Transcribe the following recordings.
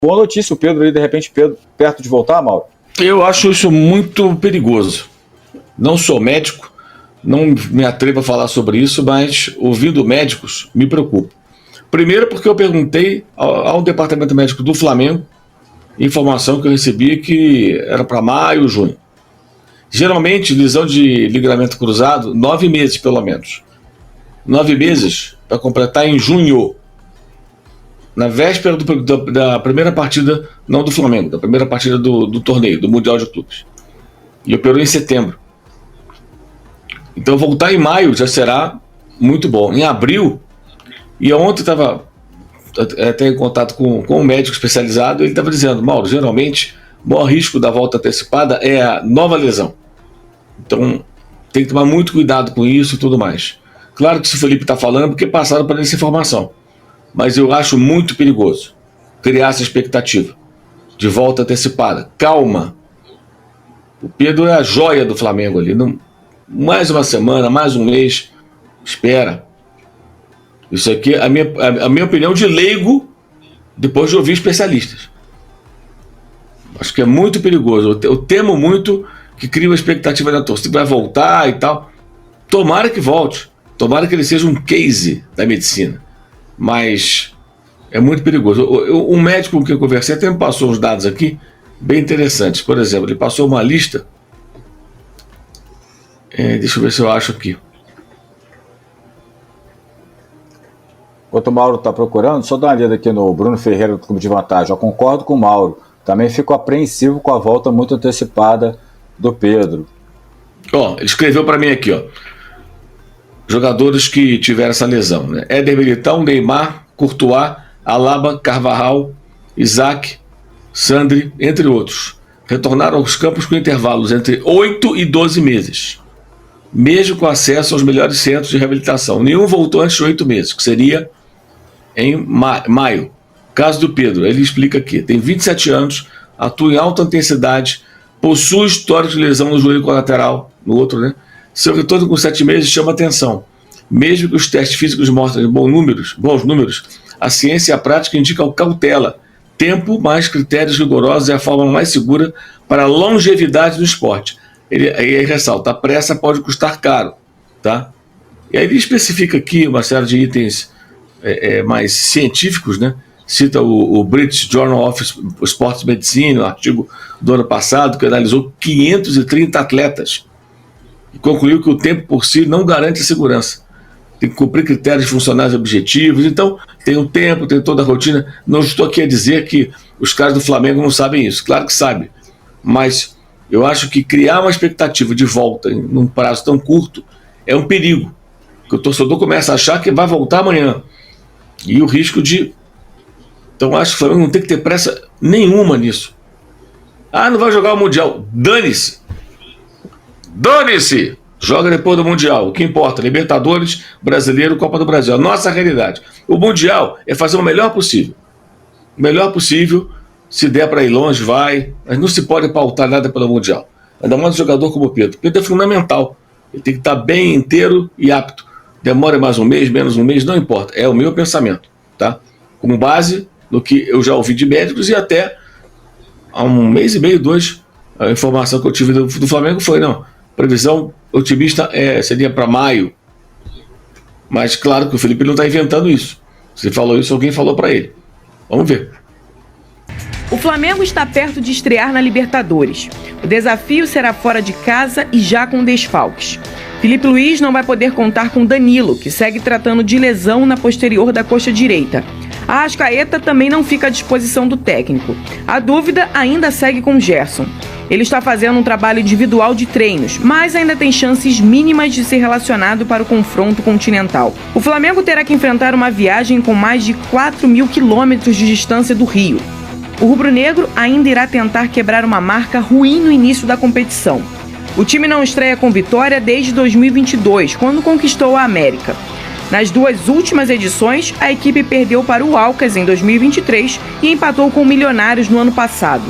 boa notícia o Pedro aí, de repente, perto de voltar, Mauro? Eu acho isso muito perigoso. Não sou médico, não me atrevo a falar sobre isso, mas ouvindo médicos me preocupa. Primeiro porque eu perguntei ao departamento médico do Flamengo, informação que eu recebi que era para maio, junho. Geralmente, lesão de ligamento cruzado, 9 meses pelo menos. 9 meses para completar em junho. Na véspera da primeira partida, não do Flamengo, da primeira partida do torneio, do Mundial de Clubes. E operou em setembro. Então voltar em maio já será muito bom. Em abril, e ontem estava até em contato com um médico especializado, ele estava dizendo, Mauro, geralmente o maior risco da volta antecipada é a nova lesão. Então tem que tomar muito cuidado com isso e tudo mais. Claro que se o Felipe está falando, porque passaram para essa informação. Mas eu acho muito perigoso criar essa expectativa de volta antecipada. Calma. O Pedro é a joia do Flamengo ali. Não, mais uma semana, mais um mês. Espera. Isso aqui é a minha opinião de leigo, depois de ouvir especialistas. Acho que é muito perigoso. Eu temo muito que crie uma expectativa da torcida. Vai voltar e tal. Tomara que volte. Tomara que ele seja um case da medicina. Mas é muito perigoso. Um médico com quem eu conversei até me passou uns dados aqui bem interessantes. Por exemplo, ele passou uma lista. Deixa eu ver se eu acho aqui. Enquanto o Mauro está procurando, só dar uma lida aqui no Bruno Ferreira do Clube de Vantagem. Eu concordo com o Mauro. Também fico apreensivo com a volta muito antecipada do Pedro. Ele escreveu para mim aqui, jogadores que tiveram essa lesão, né? Éder Militão, Neymar, Courtois, Alaba, Carvajal, Isaac, Sandri, entre outros. Retornaram aos campos com intervalos entre 8 e 12 meses, mesmo com acesso aos melhores centros de reabilitação. Nenhum voltou antes de 8 meses, que seria em maio. Caso do Pedro, ele explica aqui, tem 27 anos, atua em alta intensidade, possui histórico de lesão no joelho colateral, no outro, né? Seu retorno com 7 meses chama atenção. Mesmo que os testes físicos mostrem bons números, a ciência e a prática indicam cautela. Tempo mais critérios rigorosos é a forma mais segura para a longevidade do esporte. Ele ressalta, a pressa pode custar caro. Tá? E aí ele especifica aqui uma série de itens mais científicos, né? Cita o British Journal of Sports Medicine, um artigo do ano passado, que analisou 530 atletas. E concluiu que o tempo por si não garante a segurança. Tem que cumprir critérios funcionais objetivos. Então, tem o tempo, tem toda a rotina. Não estou aqui a dizer que os caras do Flamengo não sabem isso. Claro que sabem. Mas eu acho que criar uma expectativa de volta num prazo tão curto é um perigo. Porque o torcedor começa a achar que vai voltar amanhã. E o risco de... Então, acho que o Flamengo não tem que ter pressa nenhuma nisso. Não vai jogar o Mundial. Dane-se! Dane-se! Joga depois do Mundial. O que importa? Libertadores, Brasileiro, Copa do Brasil. A nossa realidade. O Mundial é fazer o melhor possível. O melhor possível. Se der para ir longe, vai. Mas não se pode pautar nada pelo Mundial. Ainda mais um jogador como o Pedro. O Pedro é fundamental. Ele tem que estar bem inteiro e apto. Demora mais um mês, menos um mês, não importa. É o meu pensamento. Tá? Com base no que eu já ouvi de médicos e até há um mês e meio, 2, a informação que eu tive do Flamengo foi, não, previsão otimista seria para maio. Mas claro que o Felipe não está inventando isso. Se falou isso, alguém falou para ele. Vamos ver. O Flamengo está perto de estrear na Libertadores. O desafio será fora de casa e já com desfalques. Felipe Luiz não vai poder contar com Danilo, que segue tratando de lesão na posterior da coxa direita. A Arrascaeta também não fica à disposição do técnico. A dúvida ainda segue com Gerson. Ele está fazendo um trabalho individual de treinos, mas ainda tem chances mínimas de ser relacionado para o confronto continental. O Flamengo terá que enfrentar uma viagem com mais de 4.000 quilômetros de distância do Rio. O rubro-negro ainda irá tentar quebrar uma marca ruim no início da competição. O time não estreia com vitória desde 2022, quando conquistou a América. Nas 2 últimas edições, a equipe perdeu para o Alcas em 2023 e empatou com o Milionários no ano passado.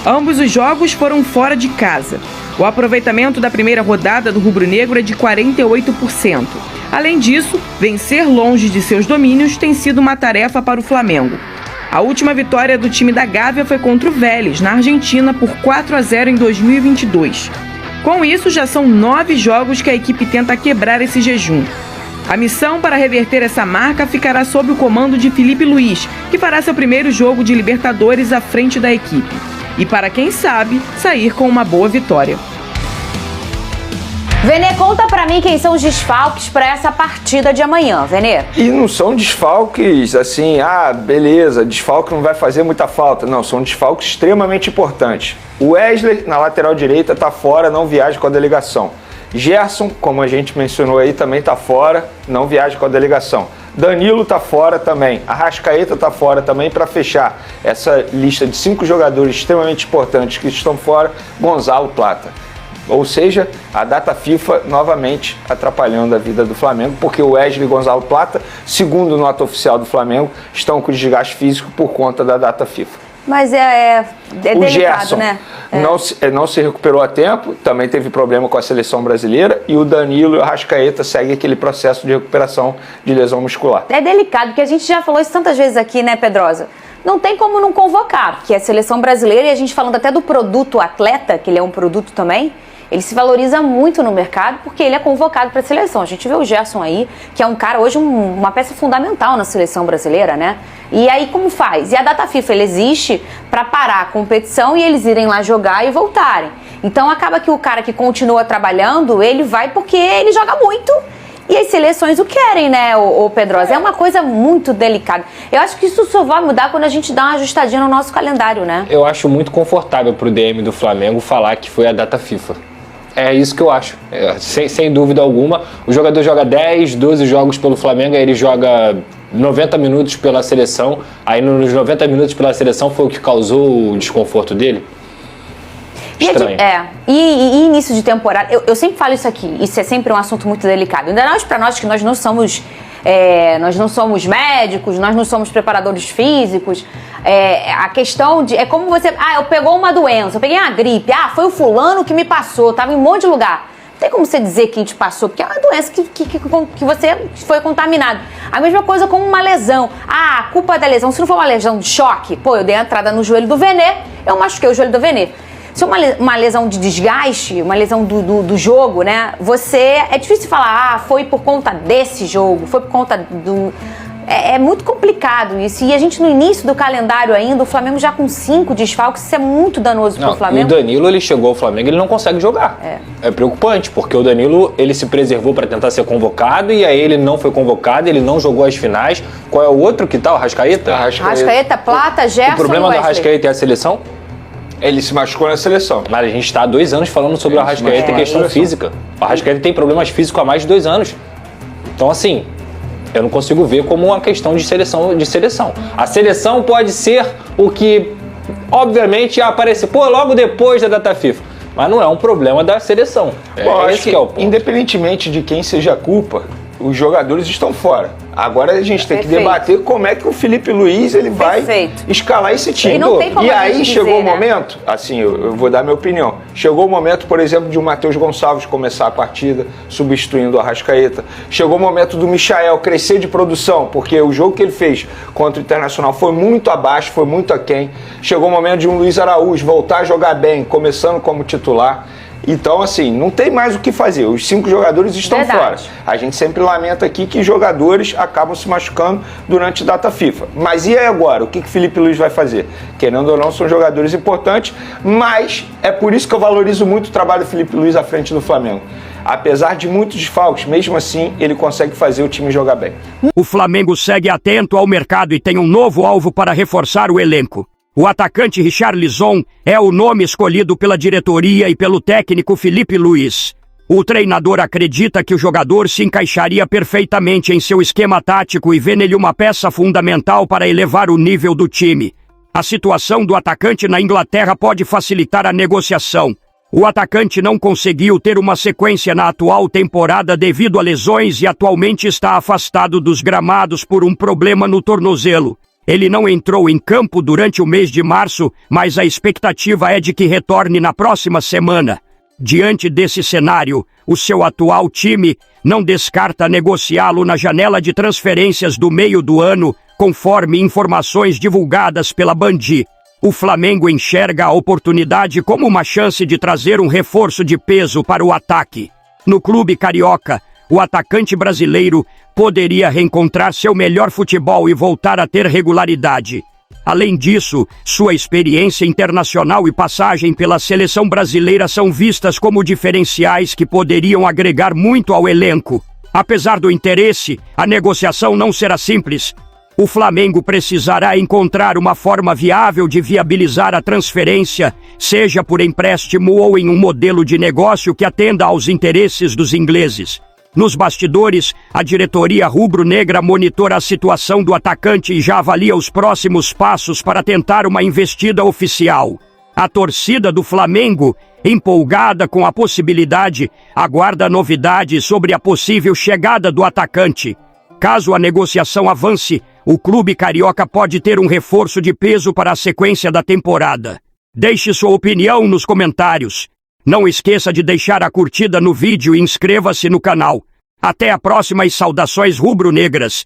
Ambos os jogos foram fora de casa. O aproveitamento da primeira rodada do rubro-negro é de 48%. Além disso, vencer longe de seus domínios tem sido uma tarefa para o Flamengo. A última vitória do time da Gávea foi contra o Vélez, na Argentina, por 4-0 em 2022. Com isso, já são 9 jogos que a equipe tenta quebrar esse jejum. A missão para reverter essa marca ficará sob o comando de Filipe Luís, que fará seu primeiro jogo de Libertadores à frente da equipe. E para quem sabe, sair com uma boa vitória. Vene, conta pra mim quem são os desfalques para essa partida de amanhã, Vene. E não são desfalques assim, beleza, desfalque não vai fazer muita falta. Não, são desfalques extremamente importantes. O Wesley, na lateral direita, tá fora, não viaja com a delegação. Gerson, como a gente mencionou aí, também tá fora, não viaja com a delegação. Danilo tá fora também. Arrascaeta tá fora também. Para fechar essa lista de 5 jogadores extremamente importantes que estão fora, Gonzalo Plata. Ou seja, a data FIFA novamente atrapalhando a vida do Flamengo, porque o Wesley e Gonzalo Plata, segundo nota oficial do Flamengo, estão com desgaste físico por conta da data FIFA. Mas é delicado, Gerson, né? Não se recuperou a tempo, também teve problema com a seleção brasileira, e o Danilo e o Arrascaeta seguem aquele processo de recuperação de lesão muscular. É delicado, porque a gente já falou isso tantas vezes aqui, né, Pedrosa? Não tem como não convocar, porque é a seleção brasileira, e a gente falando até do produto atleta, que ele é um produto também, ele se valoriza muito no mercado porque ele é convocado para a seleção. A gente vê o Gerson aí, que é um cara hoje, uma peça fundamental na seleção brasileira, né? E aí como faz? E a data FIFA, ele existe para parar a competição e eles irem lá jogar e voltarem. Então acaba que o cara que continua trabalhando, ele vai porque ele joga muito. E as seleções o querem, né, o Pedrosa? É uma coisa muito delicada. Eu acho que isso só vai mudar quando a gente dá uma ajustadinha no nosso calendário, né? Eu acho muito confortável pro DM do Flamengo falar que foi a data FIFA. É isso que eu acho, sem dúvida alguma. O jogador joga 10, 12 jogos pelo Flamengo, aí ele joga 90 minutos pela seleção. Aí nos 90 minutos pela seleção foi o que causou o desconforto dele. Estranho. E início de temporada, eu sempre falo isso aqui, isso é sempre um assunto muito delicado. Ainda mais para nós que nós não somos médicos, nós não somos preparadores físicos. A questão de... É como você... eu pegou uma doença, eu peguei uma gripe. Foi o fulano que me passou, tava em um monte de lugar. Não tem como você dizer quem te passou, porque é uma doença que você foi contaminado. A mesma coisa com uma lesão. A culpa da lesão, se não for uma lesão de choque, eu dei a entrada no joelho do Vene, eu machuquei o joelho do Vene. Se é uma lesão de desgaste, uma lesão do jogo, né? É difícil falar, foi por conta desse jogo, foi por conta do... É muito complicado isso. E a gente no início do calendário ainda, o Flamengo já com 5 desfalques, isso é muito danoso pro Flamengo. E o Danilo, ele chegou ao Flamengo, ele não consegue jogar. É preocupante, porque o Danilo, ele se preservou para tentar ser convocado e aí ele não foi convocado, ele não jogou as finais. Qual é o outro que tá? O Arrascaeta? Arrascaeta, Plata, Gerson. O problema do Arrascaeta é a seleção? Ele se machucou na seleção. Mas a gente está há 2 anos falando sobre o Arrascaeta e questão física. O Arrascaeta tem problemas físicos há mais de 2 anos. Então, assim, eu não consigo ver como uma questão de seleção. A seleção pode ser o que, obviamente, ia aparecer logo depois da data FIFA. Mas não é um problema da seleção. Esse que é o ponto. Independentemente de quem seja a culpa, os jogadores estão fora. Agora a gente tem que debater como é que o Filipe Luís ele vai escalar esse time. E aí chegou o momento, assim, eu vou dar minha opinião. Chegou o momento, por exemplo, de o Matheus Gonçalves começar a partida, substituindo o Arrascaeta. Chegou o momento do Michael crescer de produção, porque o jogo que ele fez contra o Internacional foi muito abaixo, foi muito aquém. Chegou o momento de um Luiz Araújo voltar a jogar bem, começando como titular. Então, assim, não tem mais o que fazer. Os 5 jogadores estão fora. A gente sempre lamenta aqui que jogadores acabam se machucando durante a data FIFA. Mas e aí agora? O que o Filipe Luís vai fazer? Querendo ou não, são jogadores importantes, mas é por isso que eu valorizo muito o trabalho do Filipe Luís à frente do Flamengo. Apesar de muitos desfalques, mesmo assim, ele consegue fazer o time jogar bem. O Flamengo segue atento ao mercado e tem um novo alvo para reforçar o elenco. O atacante Richarlison é o nome escolhido pela diretoria e pelo técnico Filipe Luís. O treinador acredita que o jogador se encaixaria perfeitamente em seu esquema tático e vê nele uma peça fundamental para elevar o nível do time. A situação do atacante na Inglaterra pode facilitar a negociação. O atacante não conseguiu ter uma sequência na atual temporada devido a lesões e atualmente está afastado dos gramados por um problema no tornozelo. Ele não entrou em campo durante o mês de março, mas a expectativa é de que retorne na próxima semana. Diante desse cenário, o seu atual time não descarta negociá-lo na janela de transferências do meio do ano Conforme informações divulgadas pela Band, o Flamengo enxerga a oportunidade como uma chance de trazer um reforço de peso para o ataque. No clube carioca, o atacante brasileiro poderia reencontrar seu melhor futebol e voltar a ter regularidade. Além disso, sua experiência internacional e passagem pela seleção brasileira são vistas como diferenciais que poderiam agregar muito ao elenco. Apesar do interesse, a negociação não será simples. O Flamengo precisará encontrar uma forma viável de viabilizar a transferência, seja por empréstimo ou em um modelo de negócio que atenda aos interesses dos ingleses. Nos bastidores, a diretoria rubro-negra monitora a situação do atacante e já avalia os próximos passos para tentar uma investida oficial. A torcida do Flamengo, empolgada com a possibilidade, aguarda novidades sobre a possível chegada do atacante. Caso a negociação avance, o clube carioca pode ter um reforço de peso para a sequência da temporada. Deixe sua opinião nos comentários. Não esqueça de deixar a curtida no vídeo e inscreva-se no canal. Até a próxima e saudações rubro-negras.